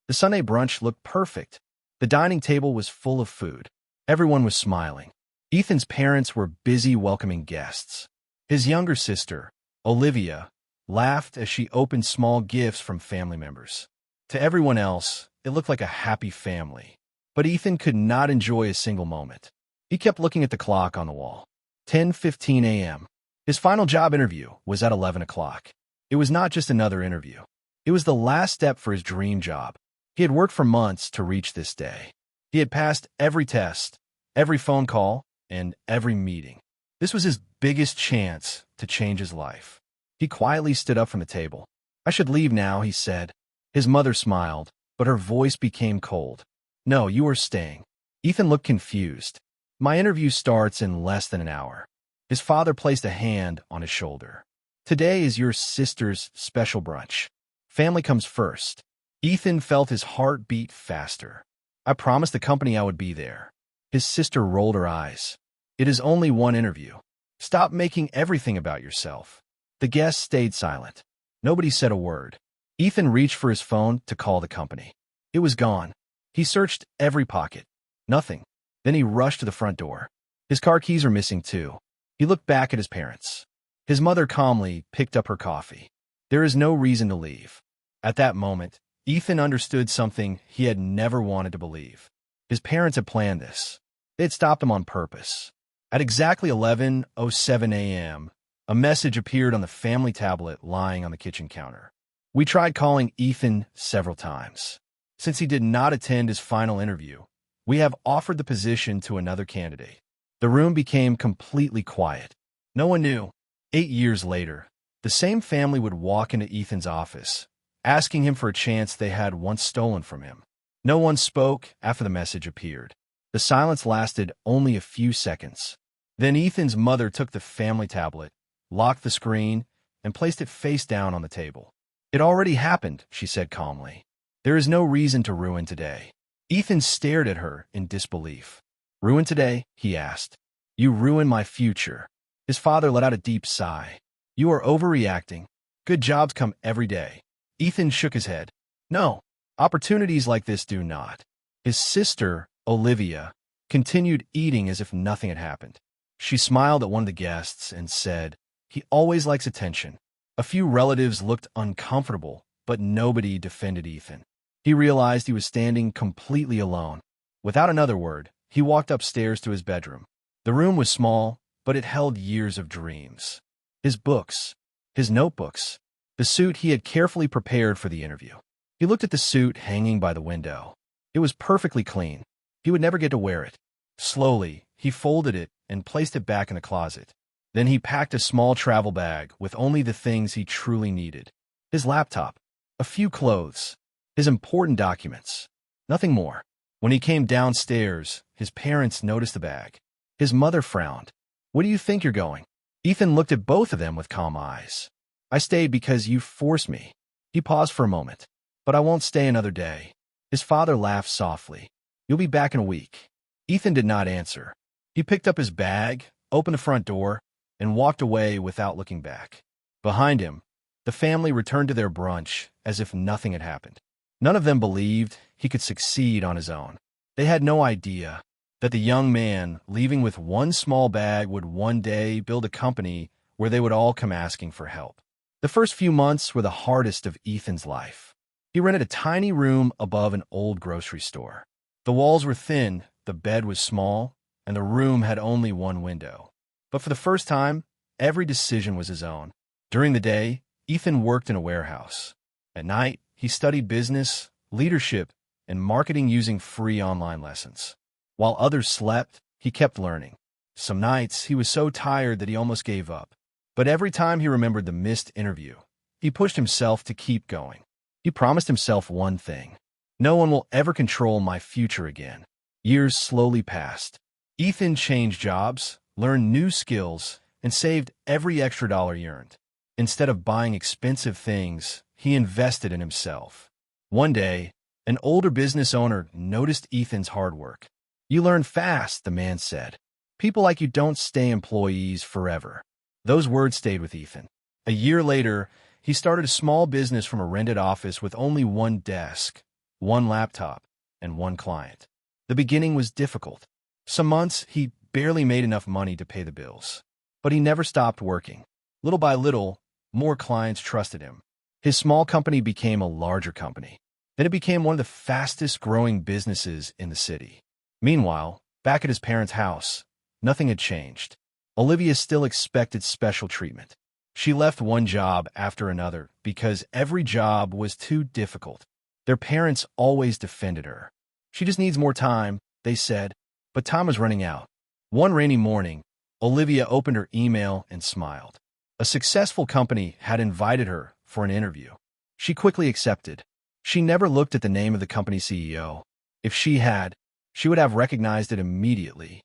The Sunday brunch looked perfect. The dining table was full of food. Everyone was smiling. Ethan's parents were busy welcoming guests. His younger sister, Olivia, laughed as she opened small gifts from family members. To everyone else, it looked like a happy family. But Ethan could not enjoy a single moment. He kept looking at the clock on the wall. 10:15 a.m. His final job interview was at 11 o'clock. It was not just another interview. It was the last step for his dream job. He had worked for months to reach this day. He had passed every test, every phone call, and every meeting. This was his biggest chance to change his life. He quietly stood up from the table. "I should leave now," he said. His mother smiled, but her voice became cold. "No, you are staying." Ethan looked confused. "My interview starts in less than an hour." His father placed a hand on his shoulder. "Today is your sister's special brunch. Family comes first." Ethan felt his heart beat faster. "I promised the company I would be there." His sister rolled her eyes. "It is only one interview. Stop making everything about yourself." The guests stayed silent. Nobody said a word. Ethan reached for his phone to call the company. It was gone. He searched every pocket. Nothing. Then he rushed to the front door. His car keys were missing too. He looked back at his parents. His mother calmly picked up her coffee. There is no reason to leave. At that moment, Ethan understood something he had never wanted to believe. His parents had planned this. They had stopped him on purpose. At exactly 11:07 a.m., a message appeared on the family tablet lying on the kitchen counter. "We tried calling Ethan several times. Since he did not attend his final interview, we have offered the position to another candidate." The room became completely quiet. No one knew. 8 years later, the same family would walk into Ethan's office, asking him for a chance they had once stolen from him. No one spoke after the message appeared. The silence lasted only a few seconds. Then Ethan's mother took the family tablet, locked the screen, and placed it face down on the table. "It already happened," she said calmly. "There is no reason to ruin today." Ethan stared at her in disbelief. "Ruin today?" he asked. "You ruin my future." His father let out a deep sigh. "You are overreacting. Good jobs come every day." Ethan shook his head. "No, opportunities like this do not." His sister, Olivia, continued eating as if nothing had happened. She smiled at one of the guests and said, "He always likes attention." A few relatives looked uncomfortable, but nobody defended Ethan. He realized he was standing completely alone. Without another word, he walked upstairs to his bedroom. The room was small, but it held years of dreams. His books, his notebooks, the suit he had carefully prepared for the interview. He looked at the suit hanging by the window. It was perfectly clean. He would never get to wear it. Slowly, he folded it and placed it back in the closet. Then he packed a small travel bag with only the things he truly needed. His laptop, a few clothes, his important documents. Nothing more. When he came downstairs, his parents noticed the bag. His mother frowned. "Where do you think you're going?" Ethan looked at both of them with calm eyes. "I stayed because you forced me." He paused for a moment. "But I won't stay another day." His father laughed softly. "You'll be back in a week." Ethan did not answer. He picked up his bag, opened the front door, and walked away without looking back. Behind him, the family returned to their brunch as if nothing had happened. None of them believed he could succeed on his own. They had no idea that the young man, leaving with one small bag, would one day build a company where they would all come asking for help. The first few months were the hardest of Ethan's life. He rented a tiny room above an old grocery store. The walls were thin, the bed was small, and the room had only one window. But for the first time, every decision was his own. During the day, Ethan worked in a warehouse. At night, he studied business, leadership, and marketing using free online lessons. While others slept, he kept learning. Some nights, he was so tired that he almost gave up. But every time he remembered the missed interview, he pushed himself to keep going. He promised himself one thing: no one will ever control my future again. Years slowly passed. Ethan changed jobs, learned new skills, and saved every extra dollar he earned. Instead of buying expensive things, he invested in himself. One day, an older business owner noticed Ethan's hard work. "You learn fast," the man said. "People like you don't stay employees forever." Those words stayed with Ethan. A year later, he started a small business from a rented office with only one desk. one laptop, and one client. The beginning was difficult. Some months, he barely made enough money to pay the bills. But he never stopped working. Little by little, more clients trusted him. His small company became a larger company. Then it became one of the fastest-growing businesses in the city. Meanwhile, back at his parents' house, nothing had changed. Olivia still expected special treatment. She left one job after another because every job was too difficult. Their parents always defended her. She just needs more time, they said, but time was running out. One rainy morning, Olivia opened her email and smiled. A successful company had invited her for an interview. She quickly accepted. She never looked at the name of the company CEO. If she had, she would have recognized it immediately.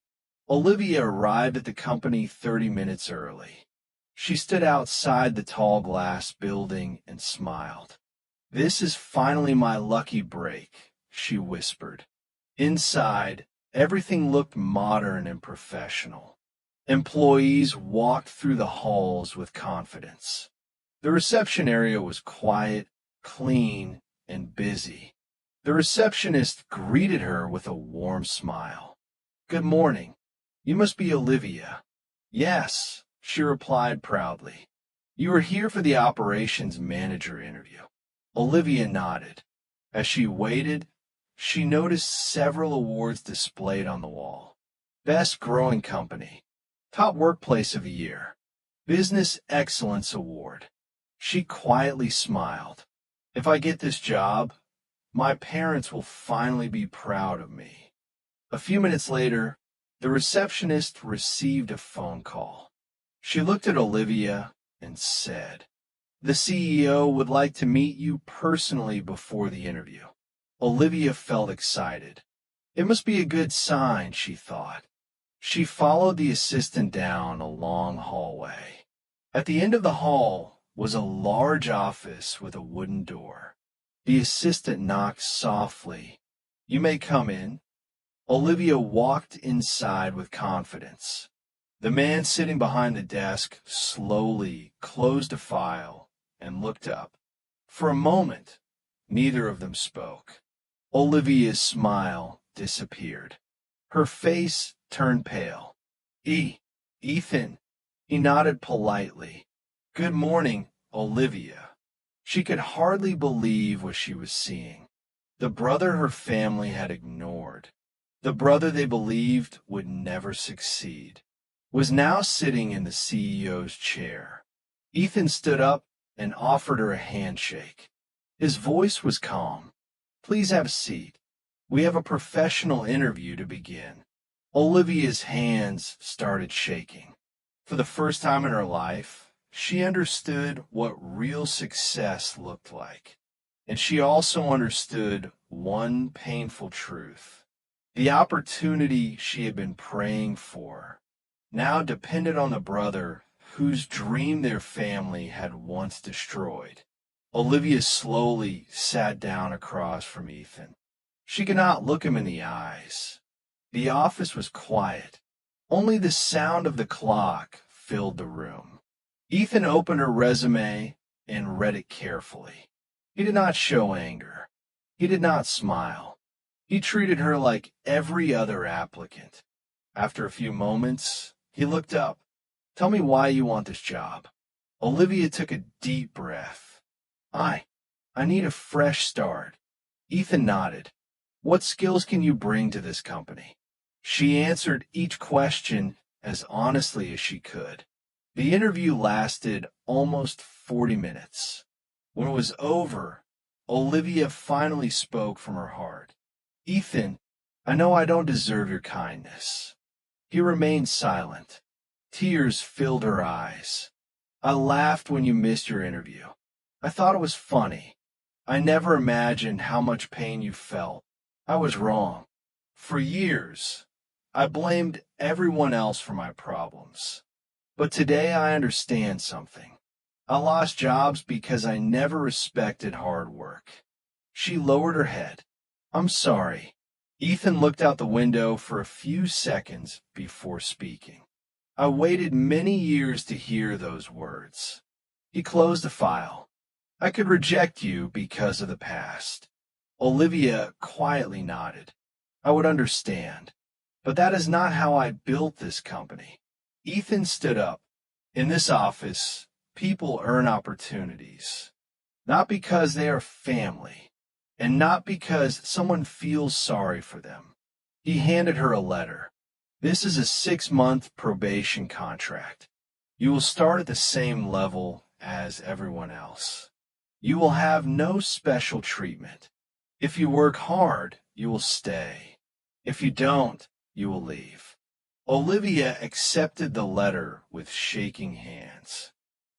Olivia arrived at the company 30 minutes early. She stood outside the tall glass building and smiled. "This is finally my lucky break," she whispered. Inside, everything looked modern and professional. Employees walked through the halls with confidence. The reception area was quiet, clean, and busy. The receptionist greeted her with a warm smile. "Good morning. You must be Olivia." "Yes," she replied proudly. "You are here for the operations manager interview." Olivia nodded. As she waited, she noticed several awards displayed on the wall. Best Growing Company, Top Workplace of the Year, Business Excellence Award. She quietly smiled. "If I get this job, my parents will finally be proud of me." A few minutes later, the receptionist received a phone call. She looked at Olivia and said, "The CEO would like to meet you personally before the interview." Olivia felt excited. It must be a good sign, she thought. She followed the assistant down a long hallway. At the end of the hall was a large office with a wooden door. The assistant knocked softly. "You may come in." Olivia walked inside with confidence. The man sitting behind the desk slowly closed a file and looked up. For a moment, neither of them spoke. Olivia's smile disappeared. Her face turned pale. Ethan." He nodded politely. "Good morning, Olivia." She could hardly believe what she was seeing. The brother her family had ignored, the brother they believed would never succeed, was now sitting in the CEO's chair. Ethan stood up and offered her a handshake. His voice was calm. "Please have a seat. We have a professional interview to begin." Olivia's hands started shaking. For the first time in her life, she understood what real success looked like. And she also understood one painful truth. The opportunity she had been praying for now depended on the brother whose dream their family had once destroyed. Olivia slowly sat down across from Ethan. She could not look him in the eyes. The office was quiet. Only the sound of the clock filled the room. Ethan opened her resume and read it carefully. He did not show anger. He did not smile. He treated her like every other applicant. After a few moments, he looked up. "Tell me why you want this job." Olivia took a deep breath. I need a fresh start." Ethan nodded. "What skills can you bring to this company?" She answered each question as honestly as she could. The interview lasted almost 40 minutes. When it was over, Olivia finally spoke from her heart. "Ethan, I know I don't deserve your kindness." He remained silent. Tears filled her eyes. "I laughed when you missed your interview. I thought it was funny. I never imagined how much pain you felt. I was wrong. For years, I blamed everyone else for my problems. But today I understand something. I lost jobs because I never respected hard work." She lowered her head. "I'm sorry." Ethan looked out the window for a few seconds before speaking. "I waited many years to hear those words." He closed the file. "I could reject you because of the past. Olivia quietly nodded. I would understand. But that is not how I built this company. Ethan stood up. In this office, people earn opportunities. Not because they are family, and not because someone feels sorry for them. He handed her a letter. This is a 6-month probation contract. You will start at the same level as everyone else. You will have no special treatment. If you work hard, you will stay. If you don't, you will leave. Olivia accepted the letter with shaking hands.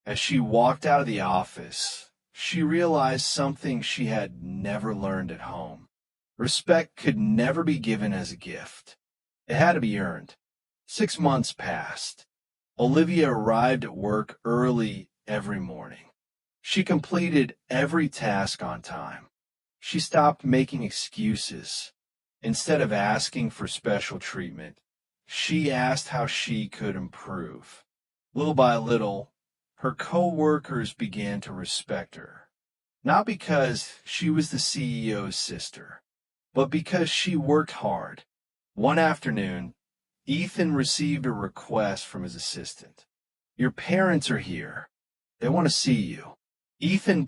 As she walked out of the office, she realized something she had never learned at home. Respect could never be given as a gift. It had to be earned. 6 months passed. Olivia arrived at work early every morning. She completed every task on time. She stopped making excuses. Instead of asking for special treatment, she asked how she could improve. Little by little, her co-workers began to respect her. Not because she was the CEO's sister, but because she worked hard. One afternoon, Ethan received a request from his assistant. Your parents are here. They want to see you. Ethan